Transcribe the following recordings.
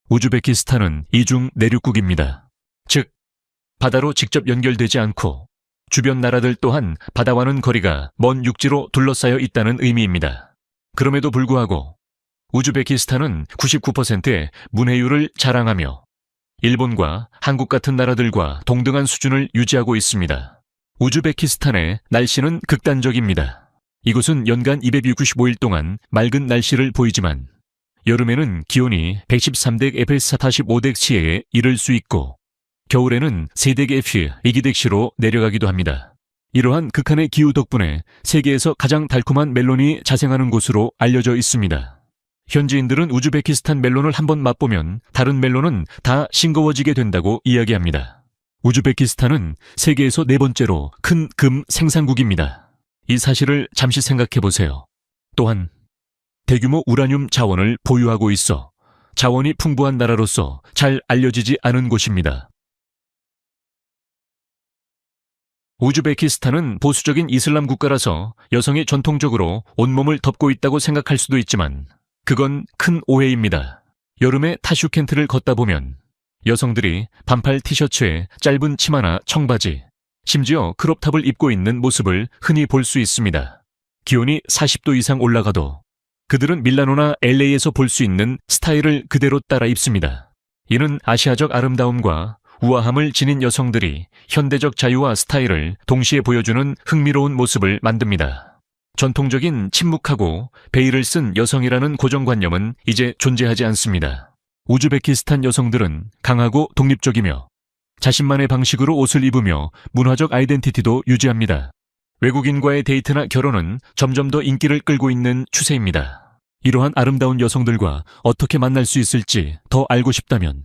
우즈베키스탄은 이중 내륙국입니다. 즉, 바다로 직접 연결되지 않고 주변 나라들 또한 바다와는 거리가 먼 육지로 둘러싸여 있다는 의미입니다. 그럼에도 불구하고 우즈베키스탄은 99%의 문해율을 자랑하며 일본과 한국 같은 나라들과 동등한 수준을 유지하고 있습니다. 우즈베키스탄의 날씨는 극단적입니다. 이곳은 연간 295일 동안 맑은 날씨를 보이지만 여름에는 기온이 113대 F-45대 C에 이를 수 있고 겨울에는 세대 F-2대 C로 내려가기도 합니다. 이러한 극한의 기후 덕분에 세계에서 가장 달콤한 멜론이 자생하는 곳으로 알려져 있습니다. 현지인들은 우즈베키스탄 멜론을 한번 맛보면 다른 멜론은 다 싱거워지게 된다고 이야기합니다. 우즈베키스탄은 세계에서 네 번째로 큰 금 생산국입니다. 이 사실을 잠시 생각해 보세요. 또한 대규모 우라늄 자원을 보유하고 있어 자원이 풍부한 나라로서 잘 알려지지 않은 곳입니다. 우즈베키스탄은 보수적인 이슬람 국가라서 여성이 전통적으로 온몸을 덮고 있다고 생각할 수도 있지만 그건 큰 오해입니다. 여름에 타슈켄트를 걷다 보면 여성들이 반팔 티셔츠에 짧은 치마나 청바지, 심지어 크롭탑을 입고 있는 모습을 흔히 볼 수 있습니다. 기온이 40도 이상 올라가도 그들은 밀라노나 LA에서 볼 수 있는 스타일을 그대로 따라 입습니다. 이는 아시아적 아름다움과 우아함을 지닌 여성들이 현대적 자유와 스타일을 동시에 보여주는 흥미로운 모습을 만듭니다. 전통적인 침묵하고 베일을 쓴 여성이라는 고정관념은 이제 존재하지 않습니다. 우즈베키스탄 여성들은 강하고 독립적이며 자신만의 방식으로 옷을 입으며 문화적 아이덴티티도 유지합니다. 외국인과의 데이트나 결혼은 점점 더 인기를 끌고 있는 추세입니다. 이러한 아름다운 여성들과 어떻게 만날 수 있을지 더 알고 싶다면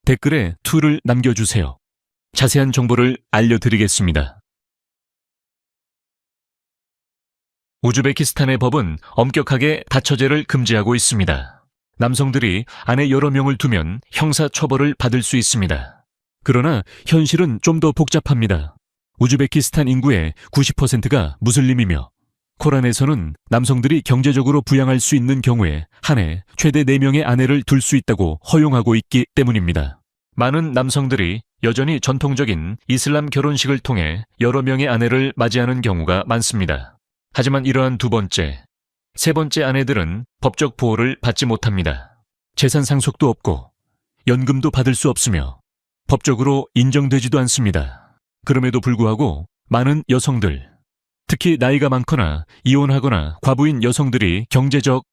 댓글에 2를 남겨주세요. 자세한 정보를 알려드리겠습니다. 우즈베키스탄의 법은 엄격하게 다처제를 금지하고 있습니다. 남성들이 아내 여러 명을 두면 형사처벌을 받을 수 있습니다. 그러나 현실은 좀 더 복잡합니다. 우즈베키스탄 인구의 90%가 무슬림이며 코란에서는 남성들이 경제적으로 부양할 수 있는 경우에 한 해 최대 4명의 아내를 둘 수 있다고 허용하고 있기 때문입니다. 많은 남성들이 여전히 전통적인 이슬람 결혼식을 통해 여러 명의 아내를 맞이하는 경우가 많습니다. 하지만 이러한 두 번째, 세 번째 아내들은 법적 보호를 받지 못합니다. 재산 상속도 없고 연금도 받을 수 없으며 법적으로 인정되지도 않습니다. 그럼에도 불구하고 많은 여성들, 특히 나이가 많거나 이혼하거나 과부인 여성들이 경제적,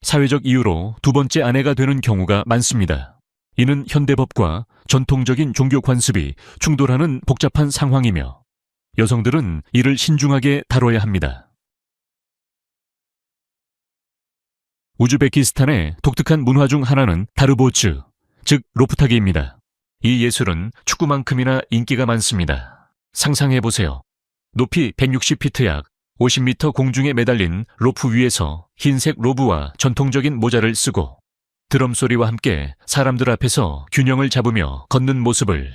사회적 이유로 두 번째 아내가 되는 경우가 많습니다. 이는 현대법과 전통적인 종교 관습이 충돌하는 복잡한 상황이며 여성들은 이를 신중하게 다뤄야 합니다. 우즈베키스탄의 독특한 문화 중 하나는 다르보츠, 즉 로프타기입니다. 이 예술은 축구만큼이나 인기가 많습니다. 상상해보세요. 높이 160피트 약 50m 공중에 매달린 로프 위에서 흰색 로브와 전통적인 모자를 쓰고 드럼 소리와 함께 사람들 앞에서 균형을 잡으며 걷는 모습을,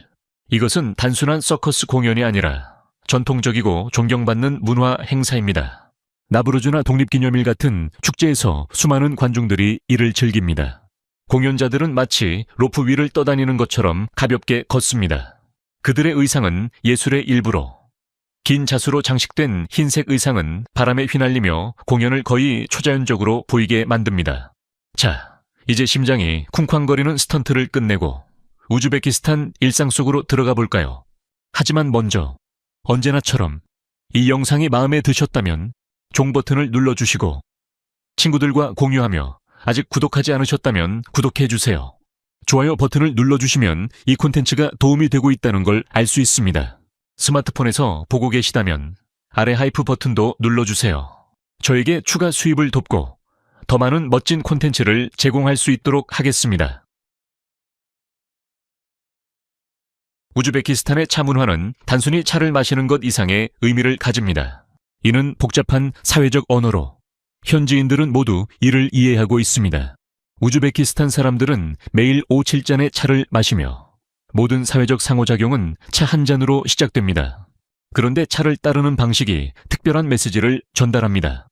이것은 단순한 서커스 공연이 아니라 전통적이고 존경받는 문화 행사입니다. 나브루즈나 독립기념일 같은 축제에서 수많은 관중들이 이를 즐깁니다. 공연자들은 마치 로프 위를 떠다니는 것처럼 가볍게 걷습니다. 그들의 의상은 예술의 일부로 긴 자수로 장식된 흰색 의상은 바람에 휘날리며 공연을 거의 초자연적으로 보이게 만듭니다. 자, 이제 심장이 쿵쾅거리는 스턴트를 끝내고 우즈베키스탄 일상 속으로 들어가 볼까요? 하지만 먼저 언제나처럼 이 영상이 마음에 드셨다면 종 버튼을 눌러주시고 친구들과 공유하며 아직 구독하지 않으셨다면 구독해주세요. 좋아요 버튼을 눌러주시면 이 콘텐츠가 도움이 되고 있다는 걸 알 수 있습니다. 스마트폰에서 보고 계시다면 아래 하이프 버튼도 눌러주세요. 저에게 추가 수입을 돕고 더 많은 멋진 콘텐츠를 제공할 수 있도록 하겠습니다. 우즈베키스탄의 차 문화는 단순히 차를 마시는 것 이상의 의미를 가집니다. 이는 복잡한 사회적 언어로 현지인들은 모두 이를 이해하고 있습니다. 우즈베키스탄 사람들은 매일 5-7잔의 차를 마시며 모든 사회적 상호작용은 차 한 잔으로 시작됩니다. 그런데 차를 따르는 방식이 특별한 메시지를 전달합니다.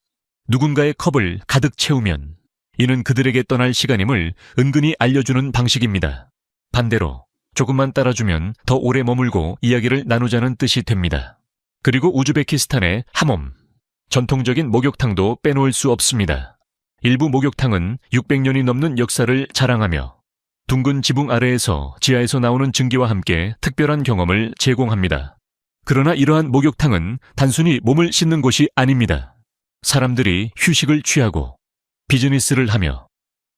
누군가의 컵을 가득 채우면 이는 그들에게 떠날 시간임을 은근히 알려주는 방식입니다. 반대로 조금만 따라주면 더 오래 머물고 이야기를 나누자는 뜻이 됩니다. 그리고 우즈베키스탄의 하몬, 전통적인 목욕탕도 빼놓을 수 없습니다. 일부 목욕탕은 600년이 넘는 역사를 자랑하며 둥근 지붕 아래에서 지하에서 나오는 증기와 함께 특별한 경험을 제공합니다. 그러나 이러한 목욕탕은 단순히 몸을 씻는 곳이 아닙니다. 사람들이 휴식을 취하고 비즈니스를 하며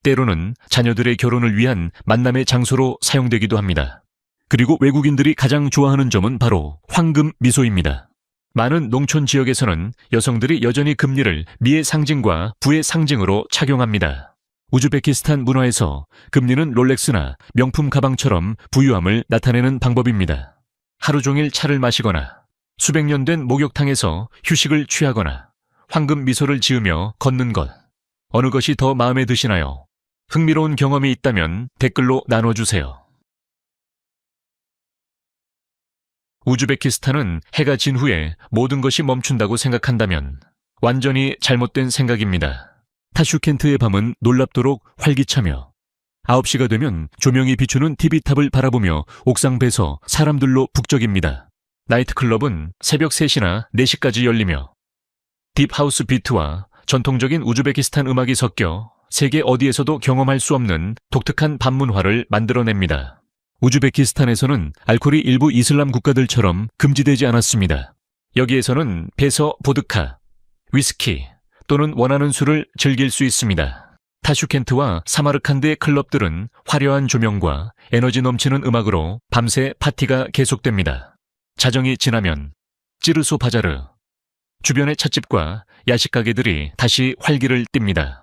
때로는 자녀들의 결혼을 위한 만남의 장소로 사용되기도 합니다. 그리고 외국인들이 가장 좋아하는 점은 바로 황금 미소입니다. 많은 농촌 지역에서는 여성들이 여전히 금리를 미의 상징과 부의 상징으로 착용합니다. 우즈베키스탄 문화에서 금리는 롤렉스나 명품 가방처럼 부유함을 나타내는 방법입니다. 하루 종일 차를 마시거나 수백 년 된 목욕탕에서 휴식을 취하거나 황금 미소를 지으며 걷는 것, 어느 것이 더 마음에 드시나요? 흥미로운 경험이 있다면 댓글로 나눠주세요. 우즈베키스탄은 해가 진 후에 모든 것이 멈춘다고 생각한다면 완전히 잘못된 생각입니다. 타슈켄트의 밤은 놀랍도록 활기차며 9시가 되면 조명이 비추는 TV탑을 바라보며 옥상 배서 사람들로 북적입니다. 나이트클럽은 새벽 3시나 4시까지 열리며 딥하우스 비트와 전통적인 우즈베키스탄 음악이 섞여 세계 어디에서도 경험할 수 없는 독특한 밤문화를 만들어냅니다. 우즈베키스탄에서는 알코올이 일부 이슬람 국가들처럼 금지되지 않았습니다. 여기에서는 배서 보드카, 위스키 또는 원하는 술을 즐길 수 있습니다. 타슈켄트와 사마르칸드의 클럽들은 화려한 조명과 에너지 넘치는 음악으로 밤새 파티가 계속됩니다. 자정이 지나면 찌르소 바자르, 주변의 찻집과 야식 가게들이 다시 활기를 띱니다.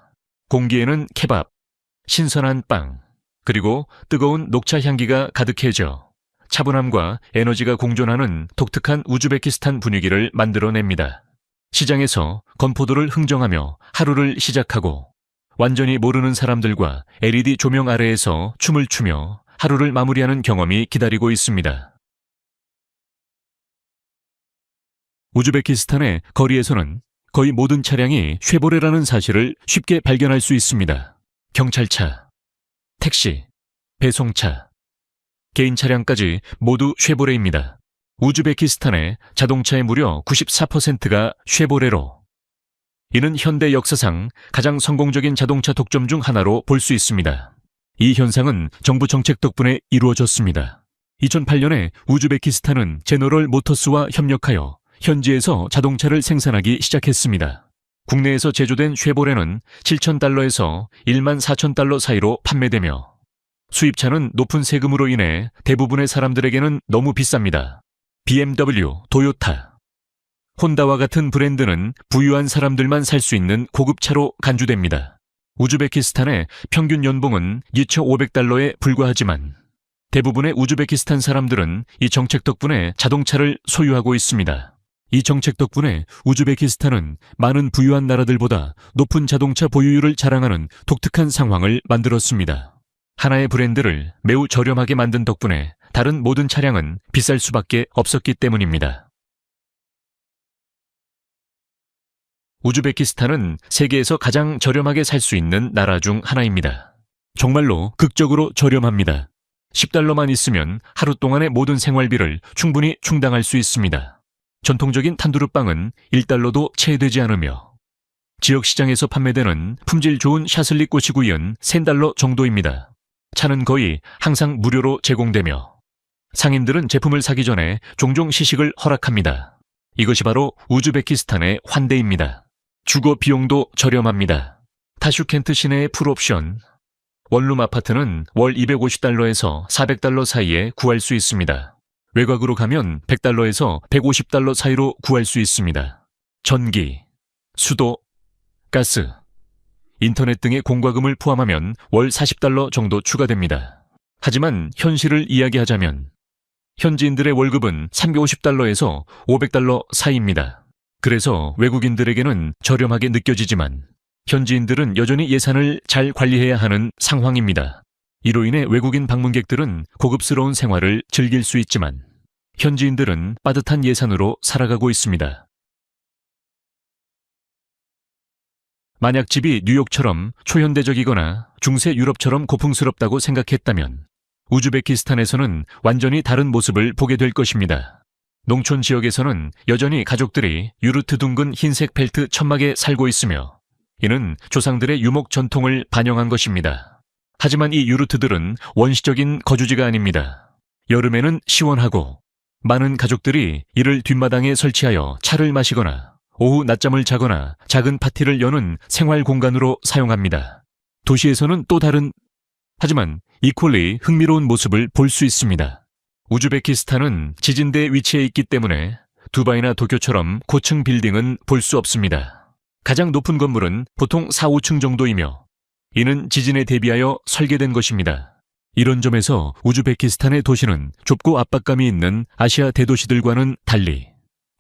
공기에는 케밥, 신선한 빵, 그리고 뜨거운 녹차 향기가 가득해져 차분함과 에너지가 공존하는 독특한 우즈베키스탄 분위기를 만들어냅니다. 시장에서 건포도를 흥정하며 하루를 시작하고 완전히 모르는 사람들과 LED 조명 아래에서 춤을 추며 하루를 마무리하는 경험이 기다리고 있습니다. 우즈베키스탄의 거리에서는 거의 모든 차량이 쉐보레라는 사실을 쉽게 발견할 수 있습니다. 경찰차, 택시, 배송차, 개인 차량까지 모두 쉐보레입니다. 우즈베키스탄의 자동차의 무려 94%가 쉐보레로, 이는 현대 역사상 가장 성공적인 자동차 독점 중 하나로 볼 수 있습니다. 이 현상은 정부 정책 덕분에 이루어졌습니다. 2008년에 우즈베키스탄은 제너럴 모터스와 협력하여 현지에서 자동차를 생산하기 시작했습니다. 국내에서 제조된 쉐보레는 7,000달러에서 14,000달러 사이로 판매되며 수입차는 높은 세금으로 인해 대부분의 사람들에게는 너무 비쌉니다. BMW, 토요타, 혼다와 같은 브랜드는 부유한 사람들만 살 수 있는 고급차로 간주됩니다. 우즈베키스탄의 평균 연봉은 2,500달러에 불과하지만 대부분의 우즈베키스탄 사람들은 이 정책 덕분에 자동차를 소유하고 있습니다. 이 정책 덕분에 우즈베키스탄은 많은 부유한 나라들보다 높은 자동차 보유율을 자랑하는 독특한 상황을 만들었습니다. 하나의 브랜드를 매우 저렴하게 만든 덕분에 다른 모든 차량은 비쌀 수밖에 없었기 때문입니다. 우즈베키스탄은 세계에서 가장 저렴하게 살 수 있는 나라 중 하나입니다. 정말로 극적으로 저렴합니다. 10달러만 있으면 하루 동안의 모든 생활비를 충분히 충당할 수 있습니다. 전통적인 탄두르빵은 1달러도 채 되지 않으며 지역 시장에서 판매되는 품질 좋은 샤슬리 꼬치구이은 3달러 정도입니다. 차는 거의 항상 무료로 제공되며 상인들은 제품을 사기 전에 종종 시식을 허락합니다. 이것이 바로 우즈베키스탄의 환대입니다. 주거 비용도 저렴합니다. 타슈켄트 시내의 풀옵션, 원룸 아파트는 월 250달러에서 400달러 사이에 구할 수 있습니다. 외곽으로 가면 100달러에서 150달러 사이로 구할 수 있습니다. 전기, 수도, 가스, 인터넷 등의 공과금을 포함하면 월 40달러 정도 추가됩니다. 하지만 현실을 이야기하자면 현지인들의 월급은 350달러에서 500달러 사이입니다. 그래서 외국인들에게는 저렴하게 느껴지지만 현지인들은 여전히 예산을 잘 관리해야 하는 상황입니다. 이로 인해 외국인 방문객들은 고급스러운 생활을 즐길 수 있지만 현지인들은 빠듯한 예산으로 살아가고 있습니다. 만약 집이 뉴욕처럼 초현대적이거나 중세 유럽처럼 고풍스럽다고 생각했다면 우즈베키스탄에서는 완전히 다른 모습을 보게 될 것입니다. 농촌 지역에서는 여전히 가족들이 유르트 둥근 흰색 펠트 천막에 살고 있으며 이는 조상들의 유목 전통을 반영한 것입니다. 하지만 이 유르트들은 원시적인 거주지가 아닙니다. 여름에는 시원하고 많은 가족들이 이를 뒷마당에 설치하여 차를 마시거나 오후 낮잠을 자거나 작은 파티를 여는 생활 공간으로 사용합니다. 도시에서는 또 다른 하지만 이퀄리 흥미로운 모습을 볼 수 있습니다. 우즈베키스탄은 지진대에 위치해 있기 때문에 두바이나 도쿄처럼 고층 빌딩은 볼 수 없습니다. 가장 높은 건물은 보통 4, 5층 정도이며 이는 지진에 대비하여 설계된 것입니다. 이런 점에서 우즈베키스탄의 도시는 좁고 압박감이 있는 아시아 대도시들과는 달리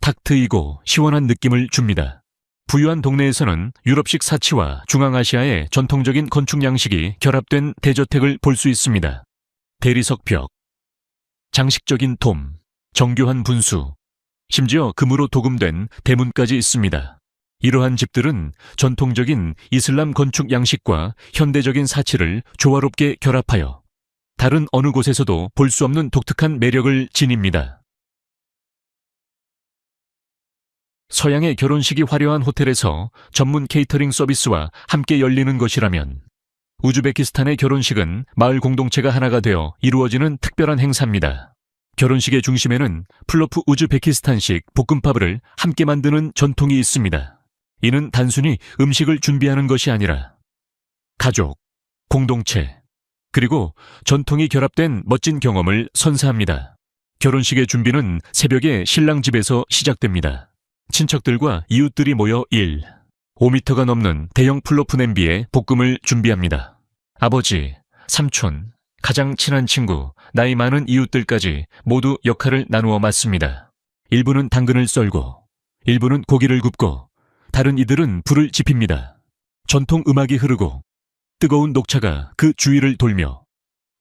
탁 트이고 시원한 느낌을 줍니다. 부유한 동네에서는 유럽식 사치와 중앙아시아의 전통적인 건축 양식이 결합된 대저택을 볼 수 있습니다. 대리석 벽, 장식적인 돔, 정교한 분수, 심지어 금으로 도금된 대문까지 있습니다. 이러한 집들은 전통적인 이슬람 건축 양식과 현대적인 사치를 조화롭게 결합하여 다른 어느 곳에서도 볼 수 없는 독특한 매력을 지닙니다. 서양의 결혼식이 화려한 호텔에서 전문 케이터링 서비스와 함께 열리는 것이라면 우즈베키스탄의 결혼식은 마을 공동체가 하나가 되어 이루어지는 특별한 행사입니다. 결혼식의 중심에는 플로프 우즈베키스탄식 볶음밥을 함께 만드는 전통이 있습니다. 이는 단순히 음식을 준비하는 것이 아니라 가족, 공동체, 그리고 전통이 결합된 멋진 경험을 선사합니다. 결혼식의 준비는 새벽에 신랑 집에서 시작됩니다. 친척들과 이웃들이 모여 5m가 넘는 대형 플로프 냄비에 볶음을 준비합니다. 아버지, 삼촌, 가장 친한 친구, 나이 많은 이웃들까지 모두 역할을 나누어 맡습니다. 일부는 당근을 썰고, 일부는 고기를 굽고, 다른 이들은 불을 지핍니다. 전통 음악이 흐르고 뜨거운 녹차가 그 주위를 돌며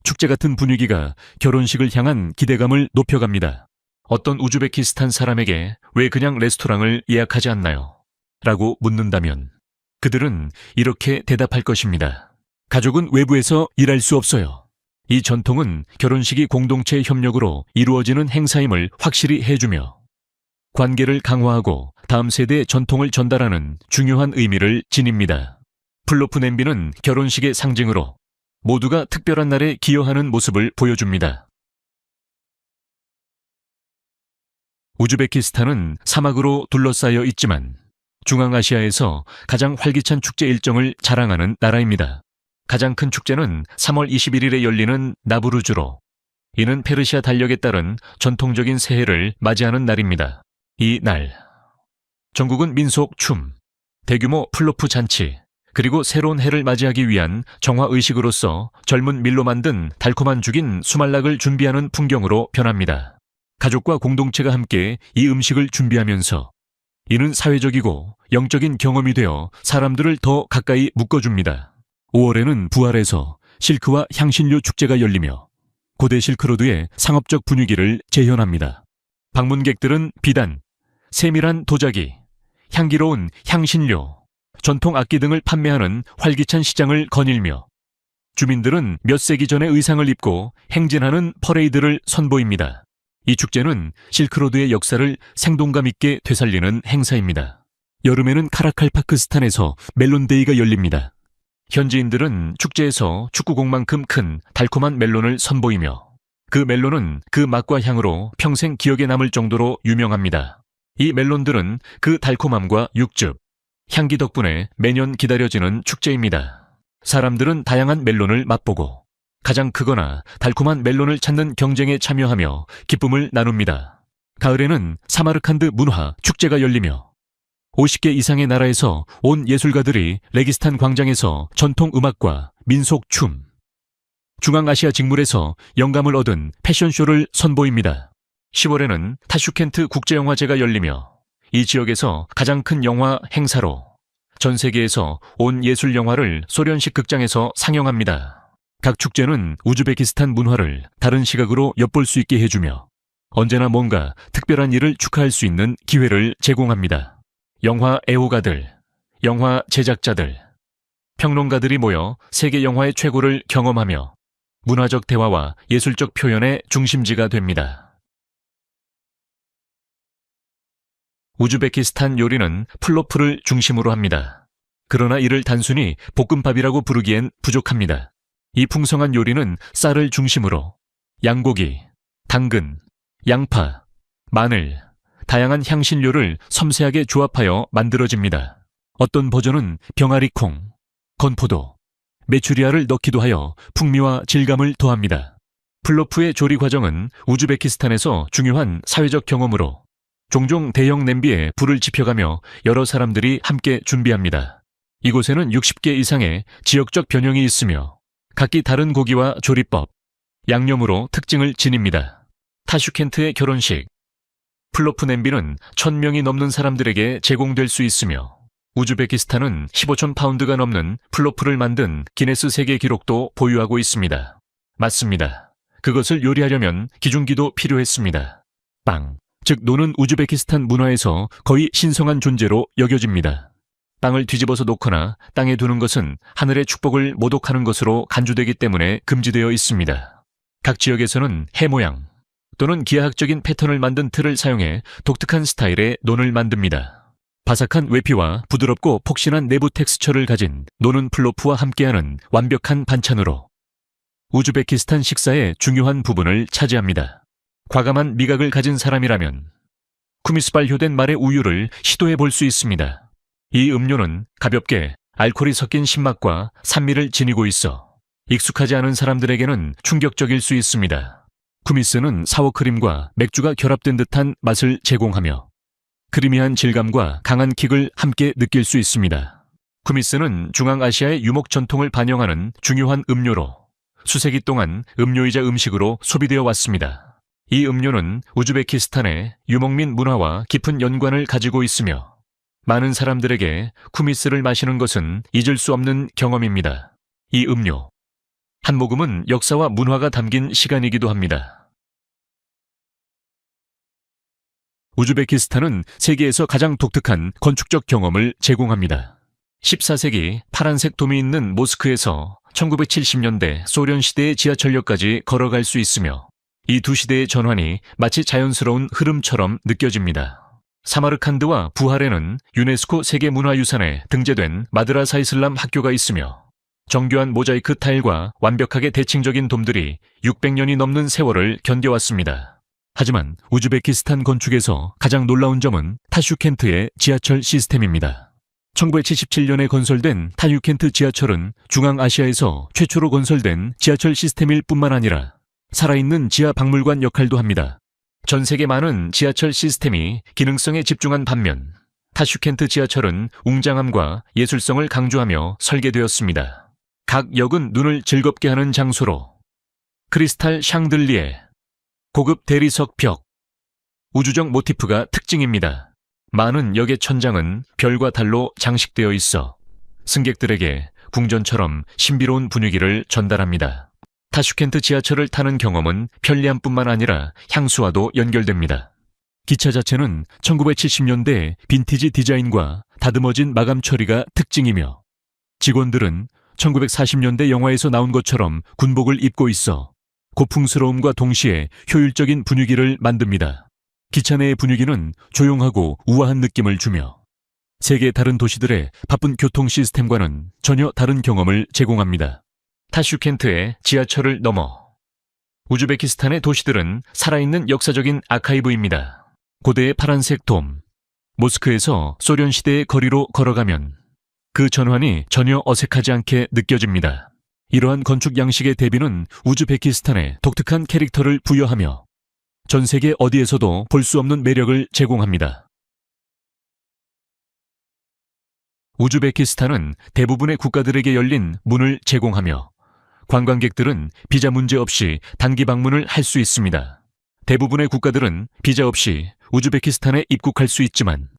축제 같은 분위기가 결혼식을 향한 기대감을 높여갑니다. 어떤 우즈베키스탄 사람에게 왜 그냥 레스토랑을 예약하지 않나요? 라고 묻는다면 그들은 이렇게 대답할 것입니다. 가족은 외부에서 일할 수 없어요. 이 전통은 결혼식이 공동체의 협력으로 이루어지는 행사임을 확실히 해주며 관계를 강화하고 다음 세대의 전통을 전달하는 중요한 의미를 지닙니다. 플로프 냄비는 결혼식의 상징으로 모두가 특별한 날에 기여하는 모습을 보여줍니다. 우즈베키스탄은 사막으로 둘러싸여 있지만 중앙아시아에서 가장 활기찬 축제 일정을 자랑하는 나라입니다. 가장 큰 축제는 3월 21일에 열리는 나부루즈로, 이는 페르시아 달력에 따른 전통적인 새해를 맞이하는 날입니다. 이 날, 전국은 민속 춤, 대규모 플로프 잔치, 그리고 새로운 해를 맞이하기 위한 정화의식으로서 젊은 밀로 만든 달콤한 죽인 수말락을 준비하는 풍경으로 변합니다. 가족과 공동체가 함께 이 음식을 준비하면서 이는 사회적이고 영적인 경험이 되어 사람들을 더 가까이 묶어줍니다. 5월에는 부활에서 실크와 향신료 축제가 열리며 고대 실크로드의 상업적 분위기를 재현합니다. 방문객들은 비단, 세밀한 도자기, 향기로운 향신료, 전통 악기 등을 판매하는 활기찬 시장을 거닐며 주민들은 몇 세기 전의 의상을 입고 행진하는 퍼레이드를 선보입니다. 이 축제는 실크로드의 역사를 생동감 있게 되살리는 행사입니다. 여름에는 카라칼파크스탄에서 멜론데이가 열립니다. 현지인들은 축제에서 축구공만큼 큰 달콤한 멜론을 선보이며 그 멜론은 그 맛과 향으로 평생 기억에 남을 정도로 유명합니다. 이 멜론들은 그 달콤함과 육즙, 향기 덕분에 매년 기다려지는 축제입니다. 사람들은 다양한 멜론을 맛보고 가장 크거나 달콤한 멜론을 찾는 경쟁에 참여하며 기쁨을 나눕니다. 가을에는 사마르칸드 문화 축제가 열리며 50개 이상의 나라에서 온 예술가들이 레기스탄 광장에서 전통 음악과 민속 춤, 중앙아시아 직물에서 영감을 얻은 패션쇼를 선보입니다. 10월에는 타슈켄트 국제영화제가 열리며 이 지역에서 가장 큰 영화 행사로 전 세계에서 온 예술 영화를 소련식 극장에서 상영합니다. 각 축제는 우즈베키스탄 문화를 다른 시각으로 엿볼 수 있게 해주며 언제나 뭔가 특별한 일을 축하할 수 있는 기회를 제공합니다. 영화 애호가들, 영화 제작자들, 평론가들이 모여 세계 영화의 최고를 경험하며 문화적 대화와 예술적 표현의 중심지가 됩니다. 우즈베키스탄 요리는 플로프를 중심으로 합니다. 그러나 이를 단순히 볶음밥이라고 부르기엔 부족합니다. 이 풍성한 요리는 쌀을 중심으로 양고기, 당근, 양파, 마늘, 다양한 향신료를 섬세하게 조합하여 만들어집니다. 어떤 버전은 병아리콩, 건포도, 메추리알을 넣기도 하여 풍미와 질감을 더합니다. 플로프의 조리 과정은 우즈베키스탄에서 중요한 사회적 경험으로 종종 대형 냄비에 불을 지펴가며 여러 사람들이 함께 준비합니다. 이곳에는 60개 이상의 지역적 변형이 있으며 각기 다른 고기와 조리법, 양념으로 특징을 지닙니다. 타슈켄트의 결혼식, 플로프 냄비는 1000명이 넘는 사람들에게 제공될 수 있으며 우즈베키스탄은 15,000 파운드가 넘는 플로프를 만든 기네스 세계 기록도 보유하고 있습니다. 맞습니다. 그것을 요리하려면 기중기도 필요했습니다. 빵, 즉 노는 우즈베키스탄 문화에서 거의 신성한 존재로 여겨집니다. 빵을 뒤집어서 놓거나 땅에 두는 것은 하늘의 축복을 모독하는 것으로 간주되기 때문에 금지되어 있습니다. 각 지역에서는 해 모양 또는 기하학적인 패턴을 만든 틀을 사용해 독특한 스타일의 논을 만듭니다. 바삭한 외피와 부드럽고 폭신한 내부 텍스처를 가진 노는 플로프와 함께하는 완벽한 반찬으로 우즈베키스탄 식사의 중요한 부분을 차지합니다. 과감한 미각을 가진 사람이라면 쿠미스발효된 말의 우유를 시도해 볼 수 있습니다. 이 음료는 가볍게 알코올이 섞인 신맛과 산미를 지니고 있어 익숙하지 않은 사람들에게는 충격적일 수 있습니다. 쿠미스는 사워크림과 맥주가 결합된 듯한 맛을 제공하며 크리미한 질감과 강한 킥을 함께 느낄 수 있습니다. 쿠미스는 중앙아시아의 유목 전통을 반영하는 중요한 음료로 수세기 동안 음료이자 음식으로 소비되어 왔습니다. 이 음료는 우즈베키스탄의 유목민 문화와 깊은 연관을 가지고 있으며 많은 사람들에게 쿠미스를 마시는 것은 잊을 수 없는 경험입니다. 이 음료, 한 모금은 역사와 문화가 담긴 시간이기도 합니다. 우즈베키스탄은 세계에서 가장 독특한 건축적 경험을 제공합니다. 14세기 파란색 돔이 있는 모스크에서 1970년대 소련 시대의 지하철역까지 걸어갈 수 있으며 이 두 시대의 전환이 마치 자연스러운 흐름처럼 느껴집니다. 사마르칸드와 부하레는 유네스코 세계문화유산에 등재된 마드라사 이슬람 학교가 있으며 정교한 모자이크 타일과 완벽하게 대칭적인 돔들이 600년이 넘는 세월을 견뎌왔습니다. 하지만 우즈베키스탄 건축에서 가장 놀라운 점은 타슈켄트의 지하철 시스템입니다. 1977년에 건설된 타슈켄트 지하철은 중앙아시아에서 최초로 건설된 지하철 시스템일 뿐만 아니라 살아있는 지하 박물관 역할도 합니다. 전 세계 많은 지하철 시스템이 기능성에 집중한 반면 타슈켄트 지하철은 웅장함과 예술성을 강조하며 설계되었습니다. 각 역은 눈을 즐겁게 하는 장소로 크리스탈 샹들리에, 고급 대리석 벽, 우주적 모티프가 특징입니다. 많은 역의 천장은 별과 달로 장식되어 있어 승객들에게 궁전처럼 신비로운 분위기를 전달합니다. 타슈켄트 지하철을 타는 경험은 편리함뿐만 아니라 향수와도 연결됩니다. 기차 자체는 1970년대 빈티지 디자인과 다듬어진 마감 처리가 특징이며 직원들은 1940년대 영화에서 나온 것처럼 군복을 입고 있어 고풍스러움과 동시에 효율적인 분위기를 만듭니다. 기차 내의 분위기는 조용하고 우아한 느낌을 주며 세계 다른 도시들의 바쁜 교통 시스템과는 전혀 다른 경험을 제공합니다. 타슈켄트의 지하철을 넘어 우즈베키스탄의 도시들은 살아있는 역사적인 아카이브입니다. 고대의 파란색 돔, 모스크에서 소련 시대의 거리로 걸어가면 그 전환이 전혀 어색하지 않게 느껴집니다. 이러한 건축 양식의 대비는 우즈베키스탄에 독특한 캐릭터를 부여하며 전 세계 어디에서도 볼 수 없는 매력을 제공합니다. 우즈베키스탄은 대부분의 국가들에게 열린 문을 제공하며 관광객들은 비자 문제 없이 단기 방문을 할 수 있습니다. 대부분의 국가들은 비자 없이 우즈베키스탄에 입국할 수 있지만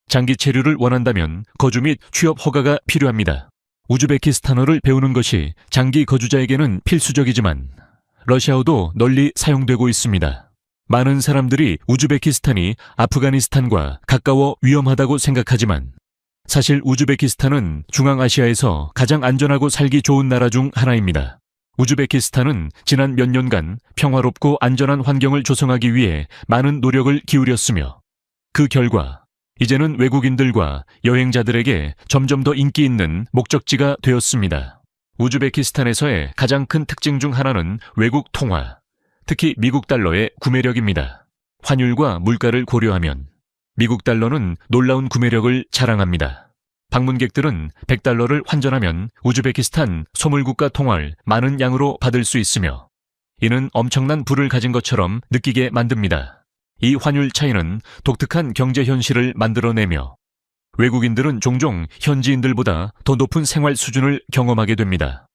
장기 체류를 원한다면 거주 및 취업 허가가 필요합니다. 우즈베키스탄어를 배우는 것이 장기 거주자에게는 필수적이지만 러시아어도 널리 사용되고 있습니다. 많은 사람들이 우즈베키스탄이 아프가니스탄과 가까워 위험하다고 생각하지만 사실 우즈베키스탄은 중앙아시아에서 가장 안전하고 살기 좋은 나라 중 하나입니다. 우즈베키스탄은 지난 몇 년간 평화롭고 안전한 환경을 조성하기 위해 많은 노력을 기울였으며 그 결과 이제는 외국인들과 여행자들에게 점점 더 인기 있는 목적지가 되었습니다. 우즈베키스탄에서의 가장 큰 특징 중 하나는 외국 통화, 특히 미국 달러의 구매력입니다. 환율과 물가를 고려하면 미국 달러는 놀라운 구매력을 자랑합니다. 방문객들은 100달러를 환전하면 우즈베키스탄 소물국가 통화를 많은 양으로 받을 수 있으며 이는 엄청난 부를 가진 것처럼 느끼게 만듭니다. 이 환율 차이는 독특한 경제 현실을 만들어내며 외국인들은 종종 현지인들보다 더 높은 생활 수준을 경험하게 됩니다.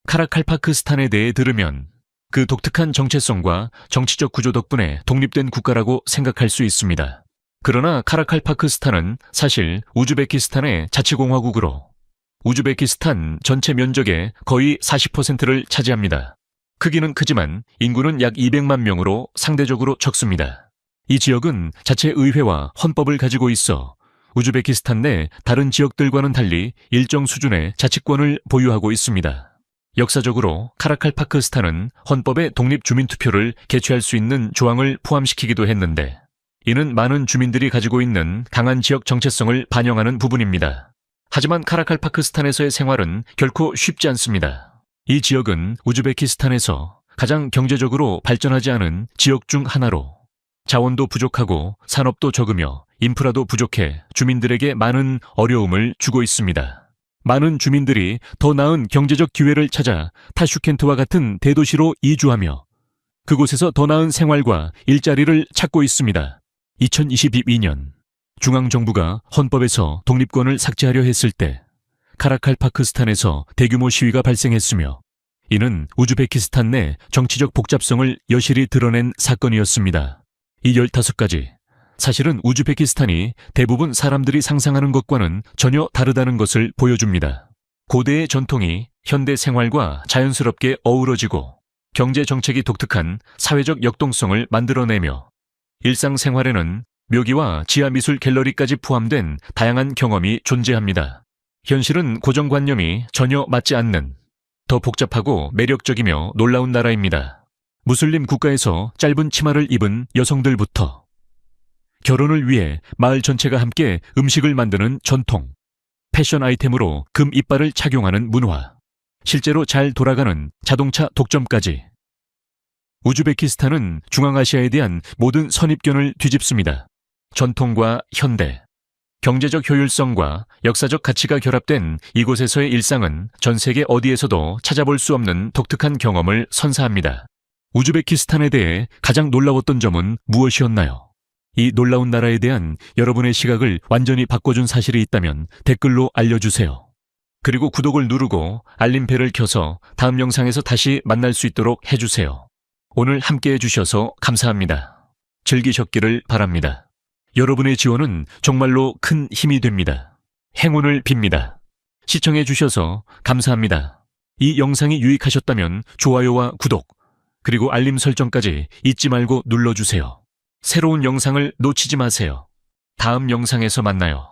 카라칼파크스탄에 대해 들으면 그 독특한 정체성과 정치적 구조 덕분에 독립된 국가라고 생각할 수 있습니다. 그러나 카라칼파크스탄은 사실 우즈베키스탄의 자치공화국으로 우즈베키스탄 전체 면적의 거의 40%를 차지합니다. 크기는 크지만 인구는 약 200만 명으로 상대적으로 적습니다. 이 지역은 자체 의회와 헌법을 가지고 있어 우즈베키스탄 내 다른 지역들과는 달리 일정 수준의 자치권을 보유하고 있습니다. 역사적으로 카라칼파크스탄은 헌법에 독립주민투표를 개최할 수 있는 조항을 포함시키기도 했는데 이는 많은 주민들이 가지고 있는 강한 지역 정체성을 반영하는 부분입니다. 하지만 카라칼파크스탄에서의 생활은 결코 쉽지 않습니다. 이 지역은 우즈베키스탄에서 가장 경제적으로 발전하지 않은 지역 중 하나로 자원도 부족하고 산업도 적으며 인프라도 부족해 주민들에게 많은 어려움을 주고 있습니다. 많은 주민들이 더 나은 경제적 기회를 찾아 타슈켄트와 같은 대도시로 이주하며 그곳에서 더 나은 생활과 일자리를 찾고 있습니다. 2022년 중앙정부가 헌법에서 독립권을 삭제하려 했을 때 카라칼파크스탄에서 대규모 시위가 발생했으며 이는 우즈베키스탄 내 정치적 복잡성을 여실히 드러낸 사건이었습니다. 이 15가지 사실은 우즈베키스탄이 대부분 사람들이 상상하는 것과는 전혀 다르다는 것을 보여줍니다. 고대의 전통이 현대 생활과 자연스럽게 어우러지고 경제 정책이 독특한 사회적 역동성을 만들어내며 일상생활에는 묘기와 지하미술 갤러리까지 포함된 다양한 경험이 존재합니다. 현실은 고정관념이 전혀 맞지 않는 더 복잡하고 매력적이며 놀라운 나라입니다. 무슬림 국가에서 짧은 치마를 입은 여성들부터 결혼을 위해 마을 전체가 함께 음식을 만드는 전통, 패션 아이템으로 금 이빨을 착용하는 문화, 실제로 잘 돌아가는 자동차 독점까지 우즈베키스탄은 중앙아시아에 대한 모든 선입견을 뒤집습니다. 전통과 현대, 경제적 효율성과 역사적 가치가 결합된 이곳에서의 일상은 전 세계 어디에서도 찾아볼 수 없는 독특한 경험을 선사합니다. 우즈베키스탄에 대해 가장 놀라웠던 점은 무엇이었나요? 이 놀라운 나라에 대한 여러분의 시각을 완전히 바꿔준 사실이 있다면 댓글로 알려주세요. 그리고 구독을 누르고 알림벨을 켜서 다음 영상에서 다시 만날 수 있도록 해주세요. 오늘 함께 해주셔서 감사합니다. 즐기셨기를 바랍니다. 여러분의 지원은 정말로 큰 힘이 됩니다. 행운을 빕니다. 시청해주셔서 감사합니다. 이 영상이 유익하셨다면 좋아요와 구독, 그리고 알림 설정까지 잊지 말고 눌러주세요. 새로운 영상을 놓치지 마세요. 다음 영상에서 만나요.